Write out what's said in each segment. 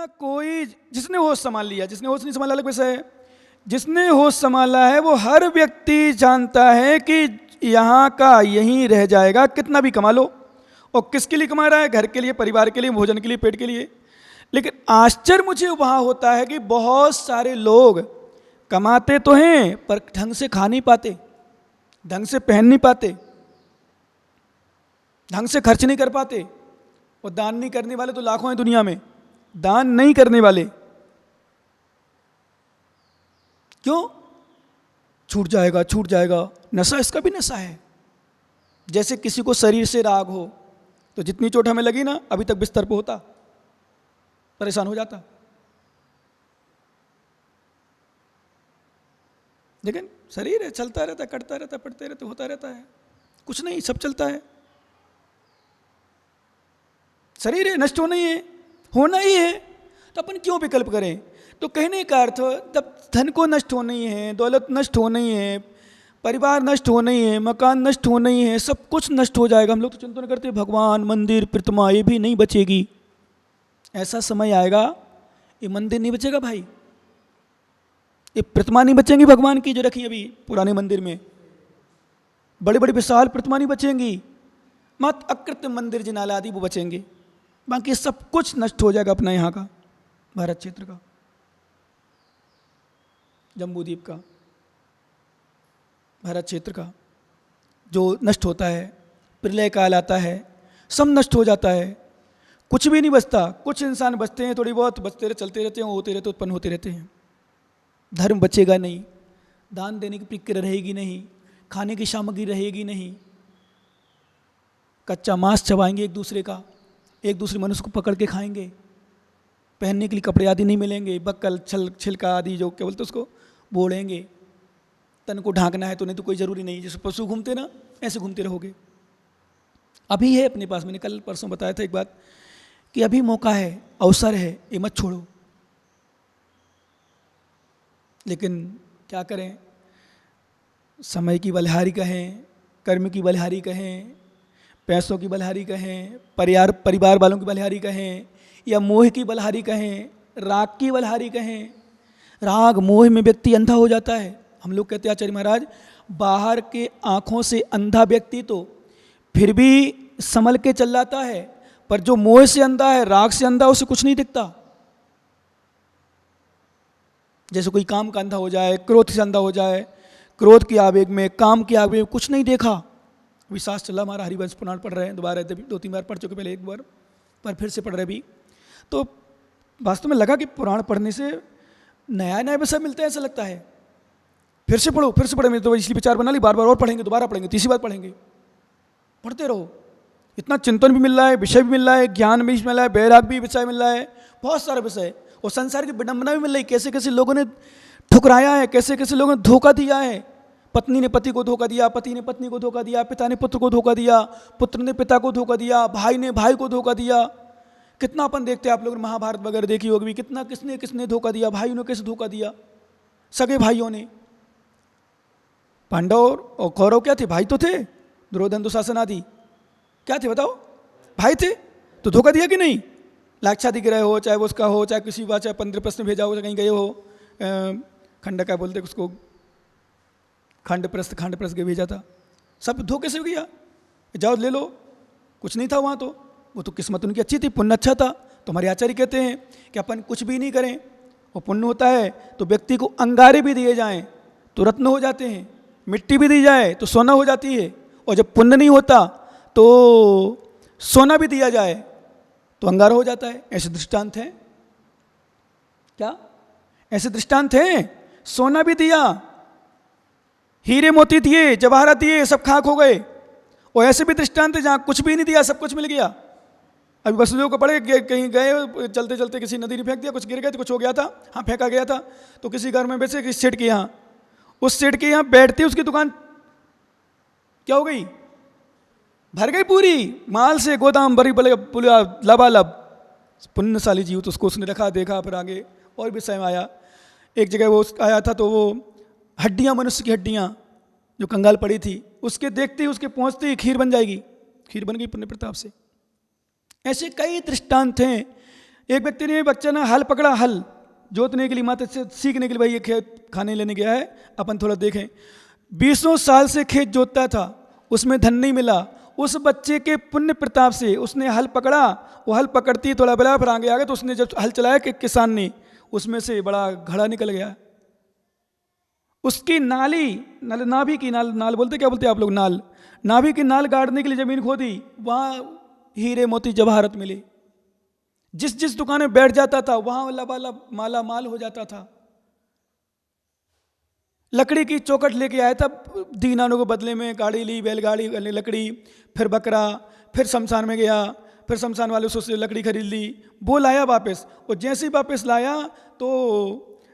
ना कोई, जिसने होश संभाल लिया, जिसने होश नहीं संभाला अलग विषय है, जिसने होश संभाला है वो हर व्यक्ति जानता है कि यहाँ का यहीं रह जाएगा, कितना भी कमा लो। और किसके लिए कमा रहा है? घर के लिए, परिवार के लिए, भोजन के लिए, पेट के लिए। लेकिन आश्चर्य मुझे वहाँ होता है कि बहुत सारे लोग कमाते तो हैं पर ढंग से खा नहीं पाते, ढंग से पहन नहीं पाते, ढंग से खर्च नहीं कर पाते। और दान नहीं करने वाले तो लाखों हैं दुनिया में, दान नहीं करने वाले। क्यों? छूट जाएगा, छूट जाएगा। नशा, इसका भी नशा है। जैसे किसी को शरीर से राग हो तो जितनी चोट हमें लगी ना, अभी तक बिस्तर पे होता, परेशान हो जाता। लेकिन शरीर है, चलता रहता है, कटता रहता है, पड़ते रहते, होता रहता है, कुछ नहीं, सब चलता है। शरीर है, नष्ट होना ही है, होना ही है, तो अपन क्यों विकल्प करें? तो कहने का अर्थ, जब धन को नष्ट होना ही है, दौलत नष्ट होना ही है, परिवार नष्ट होना ही है, मकान नष्ट होना ही है, सब कुछ नष्ट हो जाएगा। हम लोग तो चिंतन करते हैं भगवान, मंदिर, प्रतिमा, ये भी नहीं बचेगी। ऐसा समय आएगा ये मंदिर नहीं बचेगा भाई, ये प्रतिमा नहीं बचेंगी भगवान की जो रखी अभी पुराने मंदिर में, बड़ी बड़ी विशाल प्रतिमा नहीं बचेंगी, मत अकृत्रिम मंदिर जिनाला आदि वो बचेंगे। बाकी सब कुछ नष्ट हो जाएगा अपना यहाँ का, भारत क्षेत्र का, जम्बूद्वीप का, भारत क्षेत्र का जो नष्ट होता है। प्रलय काल आता है, सब नष्ट हो जाता है, कुछ भी नहीं बचता। कुछ इंसान बचते हैं, थोड़ी बहुत बचते रहे, चलते रहते हैं, होते रहते, उत्पन्न होते रहते हैं। धर्म बचेगा नहीं, दान देने की प्रक्रिया रहेगी नहीं, खाने की सामग्री रहेगी नहीं, कच्चा मांस चबाएंगे एक दूसरे का, एक दूसरे मनुष्य को पकड़ के खाएंगे, पहनने के लिए कपड़े आदि नहीं मिलेंगे, बक्कल छिलका आदि जो क्या बोलते उसको बोलेंगे। तन को ढांकना है तो नहीं तो कोई ज़रूरी नहीं, जैसे पशु घूमते ना ऐसे घूमते रहोगे। अभी है अपने पास, मैंने कल परसों बताया था एक बात कि अभी मौका है, अवसर है, ये मत छोड़ो। लेकिन क्या करें, समय की बलिहारी कहें, कर्म की बलिहारी कहें, पैसों की बलिहारी कहें, परिवार वालों की बलिहारी कहें, या मोह की बलिहारी कहें, राग की बलिहारी कहें। राग मोह में व्यक्ति अंधा हो जाता है। हम लोग कहते हैं आचार्य महाराज, बाहर के आँखों से अंधा व्यक्ति तो फिर भी संभल के चल जाता है, पर जो मोह से अंधा है, राग से अंधा, उसे कुछ नहीं दिखता। जैसे कोई काम का अंधा हो जाए, क्रोध से अंधा हो जाए, क्रोध के आवेग में, काम के आवेग में कुछ नहीं देखा। विश्वास चला हमारा, हरिवंश पुराण पढ़ रहे हैं, दोबारा 2-3 बार पढ़ चुके, पहले एक बार, पर फिर से पढ़ रहे भी। तो वास्तव में लगा कि पुराण पढ़ने से नया नया विषय मिलता है, ऐसा लगता है। फिर से पढ़ो, फिर से पढ़े, तो इसलिए विचार बना ली, बार बार और पढ़ेंगे, दोबारा पढ़ेंगे, तीसरी बार पढ़ेंगे, पढ़ते रहो। इतना चिंतन भी मिल रहा है, विषय भी मिल रहा है, ज्ञान भी मिल रहा है, वैराग भी विषय मिल रहा है, बहुत सारा विषय, और संसार की विडंबना भी मिल रही। कैसे कैसे लोगों ने ठुकराया है, कैसे कैसे लोगों ने धोखा दिया है। पत्नी ने पति को धोखा दिया, पति ने पत्नी को धोखा दिया, पिता ने पुत्र को धोखा दिया, पुत्र ने पिता को धोखा दिया, भाई ने भाई को धोखा दिया। कितना अपन देखते हैं, आप लोगों ने महाभारत वगैरह देखी होगी, कितना किसने किसने धोखा दिया, भाइयों ने कैसे धोखा दिया, सगे भाइयों ने। पांडव और कौरव क्या थे? भाई तो थे, दुर्योधन दुशासन आदि क्या थे बताओ? भाई थे, तो धोखा दिया कि नहीं? लाक्षादि ग्रह हो, चाहे वो उसका हो, चाहे किसी बात, चाहे 15 प्रश्न भेजा हो, कहीं गए हो, खंड क्या बोलते उसको, खंड प्रस्थ के भेजा था, सब धोखे से हो गया। जाओ ले लो, कुछ नहीं था वहाँ, तो वो तो किस्मत उनकी अच्छी थी, पुण्य अच्छा था। तो हमारे आचार्य कहते हैं कि अपन कुछ भी नहीं करें, वो पुण्य होता है तो व्यक्ति को अंगारे भी दिए जाएं तो रत्न हो जाते हैं, मिट्टी भी दी जाए तो सोना हो जाती है, और जब पुण्य नहीं होता तो सोना भी दिया जाए तो अंगारा हो जाता है। ऐसे दृष्टांत हैं क्या? ऐसे दृष्टांत हैं। सोना भी दिया, हीरे मोती दिए, जवाहरात दिए, सब खाक हो गए। और ऐसे भी दृष्टांत है जहाँ कुछ भी नहीं दिया, सब कुछ मिल गया। अभी वसुदेव को पड़े, कहीं गए, चलते चलते किसी नदी ने फेंक दिया, कुछ गिर गया, तो कुछ हो गया था, हाँ फेंका गया था, तो किसी घर में वैसे किसी सेठ के यहाँ, उस सेठ के यहाँ बैठते उसकी दुकान क्या हो गई? भर गई पूरी माल से, गोदाम भरी बोले लबालब। पुण्यशाली जीव तो उसको उसने रखा, देखा, फिर आगे और भी समय आया। एक जगह वो आया था तो वो हड्डियाँ, मनुष्य की हड्डियाँ जो कंगाल पड़ी थी, उसके देखते ही, उसके पहुँचते ही खीर बन जाएगी। खीर बन गई पुण्य प्रताप से। ऐसे कई दृष्टांत हैं एक व्यक्ति ने बच्चा ना हल पकड़ा, हल जोतने के लिए, माता से सीखने के लिए, भाई ये खेत खाने लेने गया है, अपन थोड़ा देखें। 20 साल से खेत जोतता था, उसमें धन नहीं मिला। उस बच्चे के पुण्य प्रताप से उसने हल पकड़ा, वो हल पकड़ती थोड़ा बड़ा, फिर आगे आ गया, तो उसने जब हल चलाया कि किसान ने, उसमें से बड़ा घड़ा निकल गया। उसकी नाली, नाभि की नाल बोलते, क्या बोलते हैं आप लोग, नाल, नाभि की नाल गाड़ने के लिए जमीन खोदी, वहाँ हीरे मोती जवाहरत मिले। जिस जिस दुकान में बैठ जाता था वहाँ लबालब माला माल हो जाता था। लकड़ी की चौखट लेके आया था, दीनारों के बदले में गाड़ी ली, बैलगाड़ी, लकड़ी, फिर बकरा, फिर शमशान में गया, फिर शमशान वाले से उससे लकड़ी खरीद ली, वो लाया वापस। और जैसे ही वापस लाया तो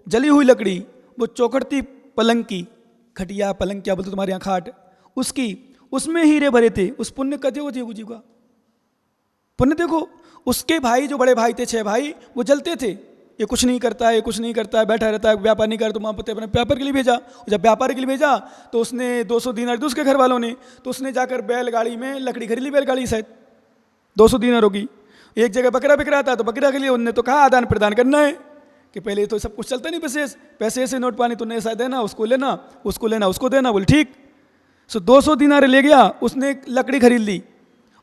जली हुई लकड़ी, वो चौखट थी पलंग की, खटिया पलंग क्या बोलते तुम्हारे यहाँ, खाट, उसकी, उसमें हीरे भरे थे। उस पुण्य का देखो जीव जी का पुण्य देखो। उसके भाई जो बड़े भाई थे, 6 भाई, वो जलते थे, ये कुछ नहीं करता है, ये कुछ नहीं करता है, बैठा रहता है, व्यापार नहीं करता। तो माँ पते अपने व्यापार के लिए भेजा। जब व्यापार के लिए भेजा तो उसने 200 दीनार दी उसके घर वालों ने, तो उसने जाकर बैलगाड़ी में लकड़ी खरीद ली, बैलगाड़ी शायद 200 दीनार होगी। एक जगह बकरा बिक रहा था, तो बकरा के लिए उनने तो कहा आदान प्रदान करना है, कि पहले तो सब कुछ चलता नहीं, पैसे ऐसे नोट पानी, तुमने ऐसा देना, उसको लेना, उसको लेना, उसको देना, बोले ठीक। सो 200 दीनार ले गया, उसने लकड़ी खरीद ली।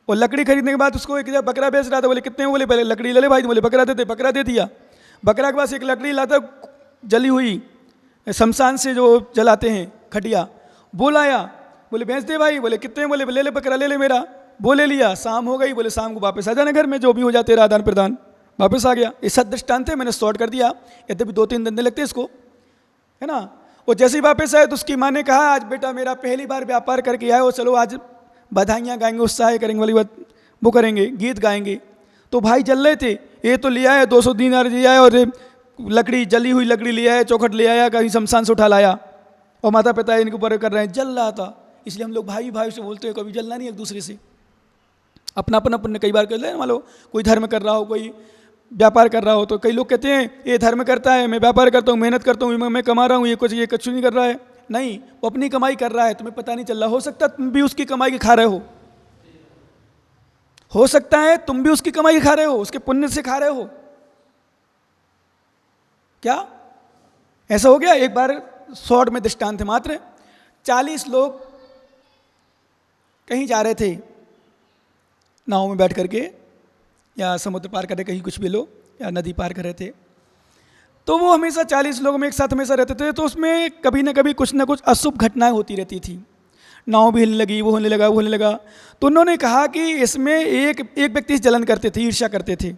और लकड़ी खरीदने के बाद उसको एक जगह बकरा बेच रहा था, बोले कितने, बोले पहले लकड़ी ले ले भाई, बोले बकरा देते, बकरा दे दिया। बकरा के पास एक लकड़ी लाता जली हुई, शमशान से जो जलाते हैं खटिया, वो लाया, बोले बेच दे भाई, बोले कितने, बोले ले ले बकरा ले ले मेरा, वो ले लिया। शाम हो गई, बोले शाम को वापस आ जाना घर में, जो भी हो जाते रहा आदान प्रदान, वापस आ गया। ये सब दृष्टांत थे, मैंने शॉर्ट कर दिया, यद्यपि 2-3 दिन लगते इसको, है ना। और जैसे ही वापस आए तो उसकी माँ ने कहा आज बेटा मेरा पहली बार व्यापार करके आए हो, चलो आज बधाइयाँ गाएंगे, उत्साह करेंगे, वाली बात वो करेंगे, गीत गाएंगे। तो भाई जल रहे थे, ये तो ले आया 200 दीनार ले आया, और लकड़ी जली हुई लकड़ी ले आया, चौखट ले आया, कहीं शमशान से उठा लाया, और माता पिता इनके ऊपर कर रहे हैं, जल रहा था। इसलिए हम लोग भाई भाई से बोलते हैं, कभी जलना नहीं एक दूसरे से, अपना अपना पुण्य कई बार कर ले। मान लो कोई धर्म कर रहा हो, कोई व्यापार कर रहा हो, तो कई लोग कहते हैं ये धर्म करता है, मैं व्यापार करता हूँ, मेहनत करता हूँ, मैं कमा रहा हूँ, ये कुछ नहीं कर रहा है। नहीं, वो अपनी कमाई कर रहा है, तुम्हें पता नहीं चल रहा। हो सकता है तुम भी उसकी कमाई खा रहे हो सकता है तुम भी उसकी कमाई खा रहे हो, उसके पुण्य से खा रहे हो। क्या ऐसा हो गया? एक बार शॉर्ट में दृष्टांत है मात्र, 40 लोग कहीं जा रहे थे नाव में बैठ करके, या समुद्र पार कर रहे, कहीं कुछ भी लो, या नदी पार कर रहे थे। तो वो हमेशा 40 लोग में एक साथ हमेशा रहते थे, तो उसमें कभी ना कभी कुछ ना कुछ अशुभ घटनाएं होती रहती थी। नाव भी हिलने लगी, वो होने लगा, वो होने लगा। तो उन्होंने कहा कि इसमें एक व्यक्ति जलन करते थे, ईर्ष्या करते थे,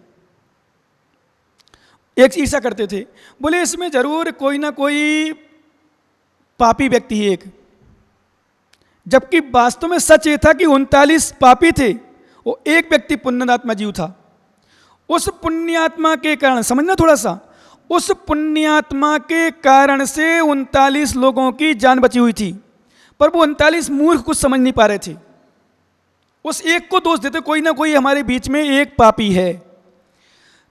एक ईर्ष्या करते थे। बोले इसमें जरूर कोई ना कोई पापी व्यक्ति है एक, जबकि वास्तव में सच ये था कि 39 पापी थे, वो एक व्यक्ति पुण्यात्मा जीव था। उस पुण्यात्मा के कारण, समझना थोड़ा सा, उस पुण्यात्मा के कारण से 39 लोगों की जान बची हुई थी, पर वो 39 मूर्ख कुछ समझ नहीं पा रहे थे। उस एक को दोष देते, कोई ना कोई हमारे बीच में एक पापी है।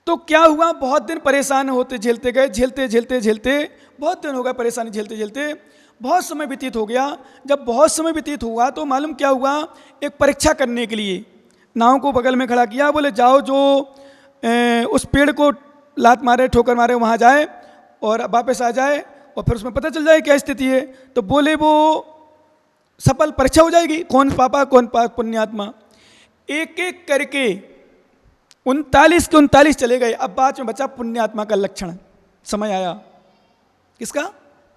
तो क्या हुआ, बहुत दिन परेशान होते झेलते गए, झेलते बहुत दिन हो गया, परेशानी झेलते झेलते बहुत समय व्यतीत हो गया। जब बहुत समय व्यतीत हुआ तो मालूम क्या हुआ, एक परीक्षा करने के लिए नाव को बगल में खड़ा किया, बोले जाओ जो उस पेड़ को लात मारे, ठोकर मारे, वहाँ जाए और वापस आ जाए, और फिर उसमें पता चल जाए क्या स्थिति है। तो बोले वो सफल परीक्षा हो जाएगी, कौन पापा कौन पुण्यात्मा। एक एक करके 39 के 39 चले गए। अब बाद में बचा पुण्यात्मा का लक्षण, समय आया किसका?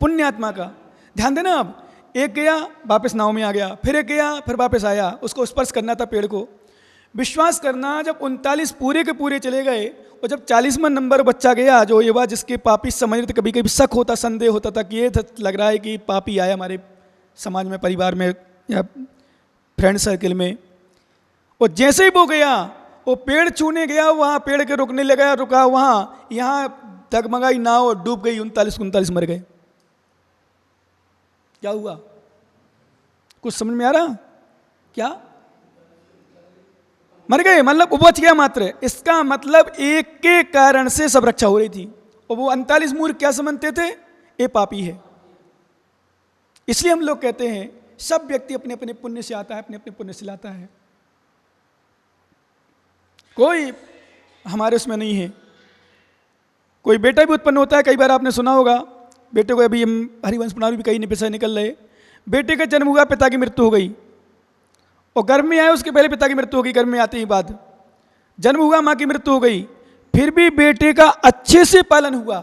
पुण्यात्मा का। ध्यान देना, अब एक गया वापस नाव में आ गया, फिर एक गया फिर वापस आया, उसको स्पर्श करना था पेड़ को। विश्वास करना, जब 39 पूरे के पूरे चले गए और जब 40वां नंबर बच्चा गया, जो ये बात जिसके पापी समझ रहे थे, कभी कभी शक होता, संदेह होता था कि ये लग रहा है कि पापी आया हमारे समाज में, परिवार में, या फ्रेंड सर्किल में। और जैसे ही वो गया, वो पेड़ छूने गया, वहाँ पेड़ के रुकने लगा, रुका वहाँ, यहाँ डगमगाई नाव और डूब गई, 39 मर गए। क्या हुआ? कुछ समझ में आ रहा? क्या मर गए? मतलब उपज गया मात्र। इसका मतलब एक के कारण से सब रक्षा हो रही थी, और वो 39 मूर्ख क्या समझते थे? ये पापी है। इसलिए हम लोग कहते हैं सब व्यक्ति अपने अपने पुण्य से आता है, अपने अपने पुण्य से लाता है। कोई हमारे उसमें नहीं है कोई बेटा भी उत्पन्न होता है, कई बार आपने सुना होगा, बेटे को, अभी हम हरिवंश प्रणाली भी कई निपे निकल रहे, बेटे का जन्म हुआ, पिता की मृत्यु हो गई, और गर्भ में आया उसके पहले पिता की मृत्यु हो गई, गर्भ में आते ही बाद जन्म हुआ, माँ की मृत्यु हो गई, फिर भी बेटे का अच्छे से पालन हुआ,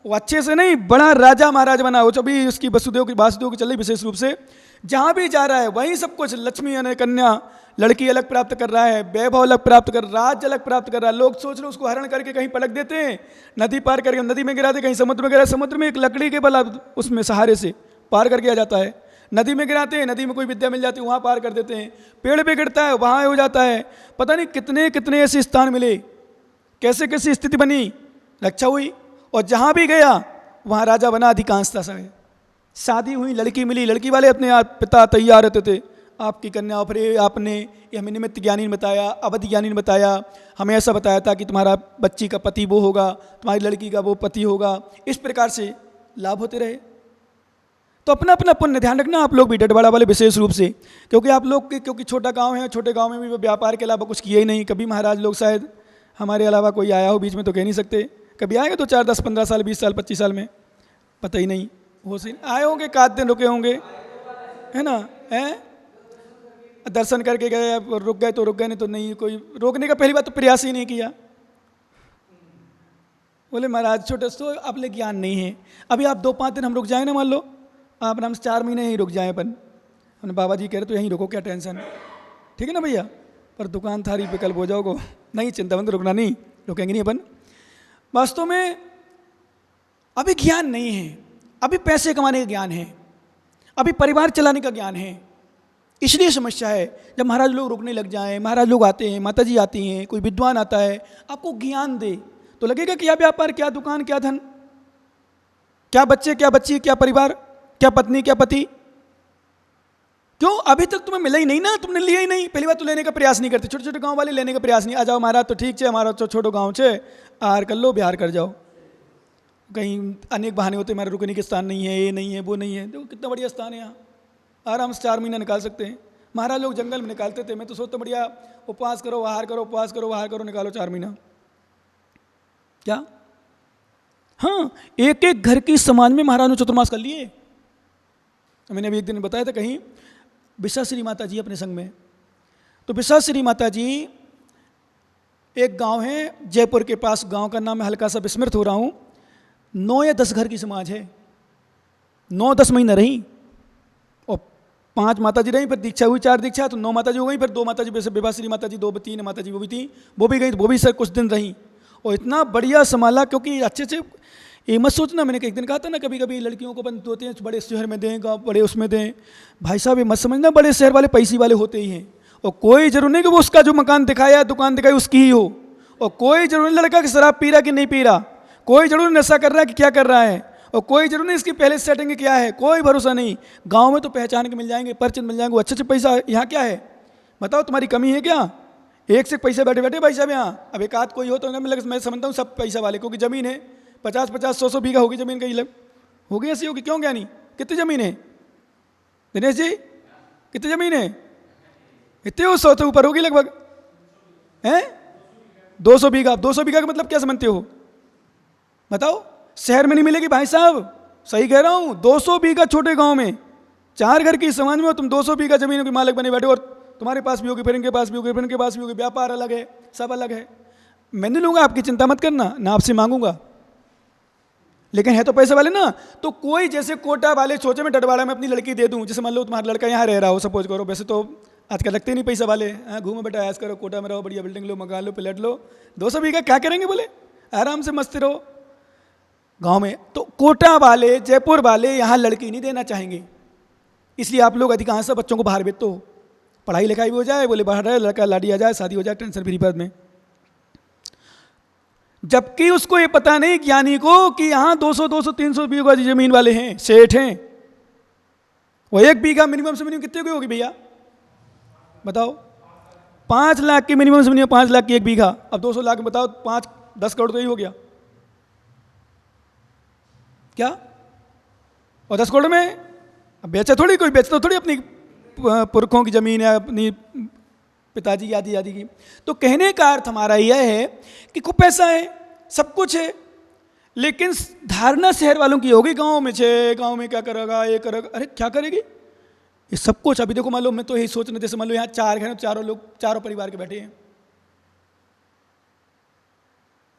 वो अच्छे से नहीं, बड़ा राजा महाराज बना, वो भी उसकी वासुदेव की चल रही विशेष रूप से, जहाँ भी जा रहा है वहीं सब कुछ, लक्ष्मी यानी कन्या, लड़की अलग प्राप्त कर रहा है, वैभव अलग प्राप्त कर, राज्य अलग प्राप्त कर रहा है। लोग सोच रहे उसको हरण करके कहीं पटक देते हैं, नदी पार करके नदी में गिराते, कहीं समुद्र में गिरा, समुद्र में एक लकड़ी के बल उसमें सहारे से पार करके आ जाता है, नदी में गिराते हैं, नदी में कोई विद्या मिल जाती है वहाँ पार कर देते हैं, पेड़ पे गिरता है वहाँ हो जाता है, पता नहीं कितने कितने ऐसे स्थान मिले, कैसे कैसी स्थिति बनी, रक्षा हुई, और जहाँ भी गया वहाँ राजा बना अधिकांशता समय। शादी हुई, लड़की मिली, लड़की वाले अपने पिता तैयार रहते थे, आपकी कन्या, फिर आपने ये हमें निमित्त ज्ञानी ने बताया, अवधि ज्ञानी ने बताया, हमें ऐसा बताया था कि तुम्हारा बच्ची का पति वो होगा, तुम्हारी लड़की का वो पति होगा, इस प्रकार से लाभ होते रहे। तो अपना अपना पुण्य ध्यान रखना आप लोग भी, डडवाड़ा वाले विशेष रूप से, क्योंकि आप लोग के, क्योंकि छोटा गांव है, छोटे गांव में भी व्यापार के अलावा कुछ किया ही नहीं, कभी महाराज लोग शायद हमारे अलावा कोई आया हो बीच में तो कह नहीं सकते, कभी आएगा तो 4, 10, 15 साल, 20 साल, 25 साल में, पता ही नहीं, हो सही आए होंगे, एक आध दिन रुके होंगे, है ना, हैं दर्शन करके गए, रुक गए तो रुक गए, नहीं तो नहीं, कोई रोकने का पहली बात तो प्रयास ही नहीं किया। बोले महाराज छोटे तो आप ले ज्ञान नहीं है, अभी आप 2-5 दिन हम रुक जाए ना, मान लो आप आराम से 4 महीने ही रुक जाए अपन, हमने बाबा जी कह रहे तो यहीं रुको, क्या टेंशन है, ठीक है ना भैया, पर दुकान थारी विकल्प हो जाओगे, नहीं चिंता बंद, रुकना नहीं, रुकेंगे नहीं अपन। वास्तव में अभी ज्ञान नहीं है, अभी पैसे कमाने का ज्ञान है, अभी परिवार चलाने का ज्ञान है, इसलिए समस्या है। जब महाराज लोग रुकने लग जाएं, महाराज लोग आते हैं, माता जी आती हैं, कोई विद्वान आता है, आपको ज्ञान दे, तो लगेगा क्या व्यापार, क्या दुकान, क्या धन, क्या बच्चे, क्या बच्ची, क्या परिवार, क्या पत्नी, क्या पति, क्यों अभी तक तुम्हें मिला ही नहीं ना, तुमने लिया ही नहीं, पहली बात तो लेने का प्रयास नहीं करते, छोटे छोटे गांव वाले लेने का प्रयास नहीं, आ जाओ महाराज तो ठीक है, हमारा तो छोटो गाँव है, आहार कर लो, बिहार कर जाओ, कहीं अनेक बहाने होते, हमारे रुकने के स्थान नहीं है, ये नहीं है, वो नहीं है, देखो कितना बढ़िया स्थान है यहाँ, आराम से 4 महीना निकाल सकते हैं। महाराज लोग जंगल में निकालते थे, मैं तो सोचता बढ़िया उपवास करो, आहार करो, उपवास करो, आहार करो, निकालो 4 महीना, क्या, हाँ, एक एक घर की समाज में महाराज ने चतुर्मास कर लिए। मैंने अभी एक दिन बताया था कहीं, विश्वाश्री माता जी अपने संग में, तो विश्वाश्री माता जी एक गांव है जयपुर के पास, गांव का नाम मैं हल्का सा विस्मृत हो रहा हूँ, 9 या 10 घर की समाज है, 9-10 महीना रही, और 5 माता जी रही, फिर दीक्षा हुई, 4 दीक्षा, तो 9 माता जी हो गई, फिर 2 माता जी वैसे विभाश्री माता जी, 2-3 माता जी वो भी थी, वो भी गई, वो भी सर कुछ दिन रही, और इतना बढ़िया संभाला, क्योंकि अच्छे से ये मत सोचना, मैंने एक दिन कहा था ना, कभी कभी लड़कियों को बंद होते हैं बड़े शहर में दें, गाँव बड़े उसमें दें, भाई साहब ये मत समझना बड़े शहर वाले पैसे वाले होते ही हैं, और कोई जरूर नहीं कि वो उसका जो मकान दिखाया, दुकान दिखाई उसकी ही हो, और कोई जरूर नहीं लड़का कि शराब पी रहा कि नहीं पी रहा, कोई जरूर नशा कर रहा है कि क्या कर रहा है, और कोई जरूर नहीं इसकी पहले सेटिंग क्या है, कोई भरोसा नहीं। गांव में तो पहचान के मिल जाएंगे, परिचित मिल जाएंगे, अच्छे अच्छे पैसा, यहाँ क्या है बताओ, तुम्हारी कमी है क्या, एक से पैसे बैठे बैठे भाई साहब यहाँ, अब एक आध कोई हो तो मैं समझता हूँ सब पैसा वाले, क्योंकि ज़मीन है 50-50, 100-100 बीघा होगी ज़मीन, कहीं लग होगी, ऐसी होगी, क्यों क्या नहीं, कितनी ज़मीन है दिनेश जी, कितनी ज़मीन है, इतने 100 से ऊपर होगी लगभग, हैं 200 बीघा, 200 बीघा का मतलब क्या समझते हो बताओ, शहर में नहीं मिलेगी भाई साहब, सही कह रहा हूँ, 200 बीघा छोटे गांव में 4 घर की समाज में हो तुम, 200 बीघा जमीन के मालिक बने बैठे, और तुम्हारे पास भी होगी, फिर इनके पास भी होगी, फिर इनके पास भी होगी, व्यापार अलग है, सब अलग है, मैं नहीं लूँगा, आपकी चिंता मत करना, ना आपसे मांगूंगा, लेकिन है तो पैसे वाले ना, तो कोई जैसे कोटा वाले सोचे मैं डडवाड़ा में अपनी लड़की दे दूँ, जैसे मान लो तुम्हारा लड़का यहाँ रह रहा हो, सपोज करो, वैसे तो आजकल लगते ही नहीं पैसा वाले, घूमे बेटा ऐसा करो, कोटा में रहो, बढ़िया बिल्डिंग लो, मकान लो, प्लेट लो, 200 बीघा क्या करेंगे, बोले आराम से मस्त रहो गांव में। तो कोटा वाले, जयपुर वाले यहाँ लड़की नहीं देना चाहेंगे, इसलिए आप लोग अधिकांश बच्चों को बाहर भेज दो, पढ़ाई लिखाई भी हो जाए, बोले बाहर रहे, लड़का लाड़ी आ जाए, शादी हो जाए, टेंशन फ्री बाद में, जबकि उसको ये पता नहीं ज्ञानी को कि यहाँ 200-300 बीघा जमीन वाले हैं, सेठ हैं, वो 1 बीघा मिनिमम से मिनिमम कितने की होगी भैया बताओ, 5 लाख की मिनिमम से मिनिमम, 5 लाख की 1 बीघा, अब 200 लाख में बताओ, 5-10 करोड़ तो ही हो गया क्या, और 10 करोड़ में अब बेचा थोड़ी, कोई बेचता थोड़ी अपनी पुरखों की ज़मीन है, अपनी पिताजी आदि की। तो कहने का अर्थ हमारा यह है कि खूब पैसा है, सब कुछ है, लेकिन धारणा शहर वालों की होगी गांव में छे, गांव में क्या करेगा, ये करेगा, अरे क्या करेगी ये सब कुछ। अभी देखो मान लो, मैं तो यही सोचने, जैसे मान लो यहाँ 4 घर, चारों लोग, चारों परिवार के बैठे हैं,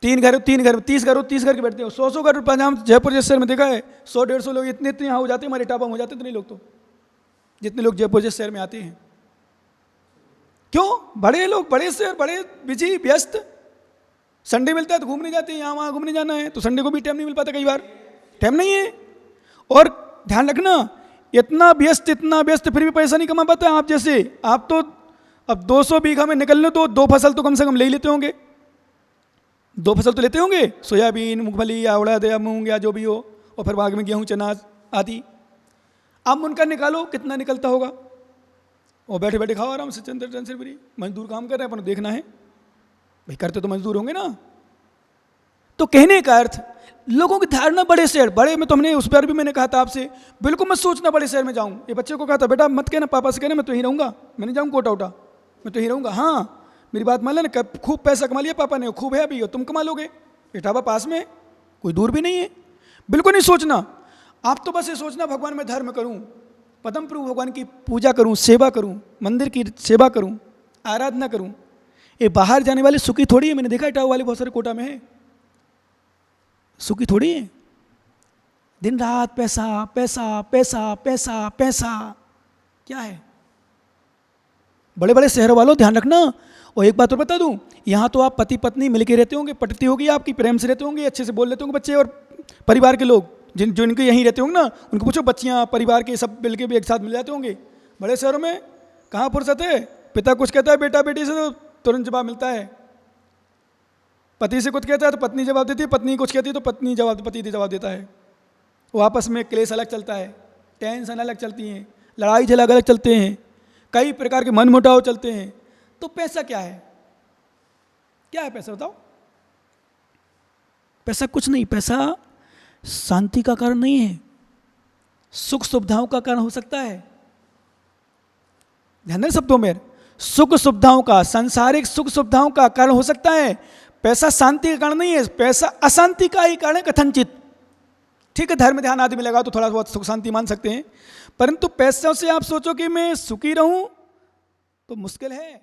3 घर 30 घर के बैठते हो, 100 घर। पंजाब जयपुर जैसे शहर में देखा है 100-150 लोग, इतने यहाँ हो जाते हैं, हमारे टापा में हो जाते हैं इतने लोग, तो जितने लोग जयपुर जैसे शहर में आते हैं। क्यों? बड़े लोग, बड़े शहर, बड़े बिजी, व्यस्त। संडे मिलता है तो घूमने जाते हैं, यहाँ वहाँ घूमने जाना है, तो संडे को भी टाइम नहीं मिल पाता, कई बार टाइम नहीं है। और ध्यान रखना, इतना व्यस्त फिर भी पैसा नहीं कमा पाता। आप जैसे, आप तो अब 200 बीघा में निकलने तो 2 फसल तो कम से कम ले ही लेते होंगे, 2 फसल तो लेते होंगे, सोयाबीन, मूंगफली या उड़द या मूंग या जो भी हो, और फिर बाग में गेहूँ चना आदि। आप उनका निकालो कितना निकलता होगा, और बैठे बैठे खाओ आराम से, टेंशन फ्री। मजदूर काम कर रहे हैं, अपन देखना है भाई, करते तो मजदूर होंगे ना। तो कहने का अर्थ, लोगों की धारणा बड़े शहर, बड़े में तो हमने उस बार भी मैंने कहा था आपसे, बिल्कुल मत सोचना बड़े शहर में जाऊं। ये बच्चे को कहा था, बेटा मत कहना पापा से, कहना मैं तो यहीं रहूंगा, मैं नहीं जाऊँ कोटा उटा, मैं तो यहीं रहूंगा। हाँ मेरी बात मान लेना, खूब पैसा कमा लिया पापा ने, खूब है अभी, तुम कमा लोगे, बेटाबा पास में, कोई दूर भी नहीं है। बिल्कुल नहीं सोचना। आप तो बस ये सोचना, भगवान मैं धर्म करूँ, पदम प्रभु भगवान की पूजा करूँ, सेवा करूँ, मंदिर की सेवा करूँ, आराधना करूँ। ये बाहर जाने वाले सुखी थोड़ी है। मैंने देखा टाव वाले बहुत सारे कोटा में है, सुखी थोड़ी है। दिन रात पैसा पैसा पैसा पैसा पैसा, क्या है? बड़े बड़े शहरों वालों ध्यान रखना। और एक बात और बता दूं, यहाँ तो आप पति पत्नी मिलके रहते होंगे, पटती होगी आपकी, प्रेम से रहते होंगे, अच्छे से बोल लेते होंगे बच्चे, और परिवार के लोग जो इनके यहीं रहते होंगे ना, उनको पूछो, बच्चियाँ परिवार के सब मिलके भी एक साथ मिल जाते होंगे। बड़े शहरों में कहाँ फुर्सत है, पिता कुछ कहता है बेटा बेटी से तो तुरंत जवाब मिलता है, पति से कुछ कहता है तो पत्नी जवाब देती है, पत्नी कुछ कहती है तो पति जवाब देता है। वो आपस में क्लेश अलग चलता है, टेंशन अलग चलती हैं, लड़ाई झगड़ा अलग चलते हैं, कई प्रकार के मनमुटाव चलते हैं। तो पैसा क्या है? क्या है पैसा, बताओ? पैसा कुछ नहीं, पैसा शांति का कारण नहीं है, सुख सुविधाओं का कारण हो सकता है। ध्यान दें शब्दों में, सुख सुविधाओं का, सांसारिक सुख सुविधाओं का कारण हो सकता है। पैसा शांति का कारण नहीं है, पैसा अशांति का ही कारण है कथनचित। ठीक है, धर्म ध्यान आदि में लगा तो थोड़ा बहुत सुख शांति मान सकते हैं, परंतु पैसों से आप सोचो कि मैं सुखी रहूं तो मुश्किल है।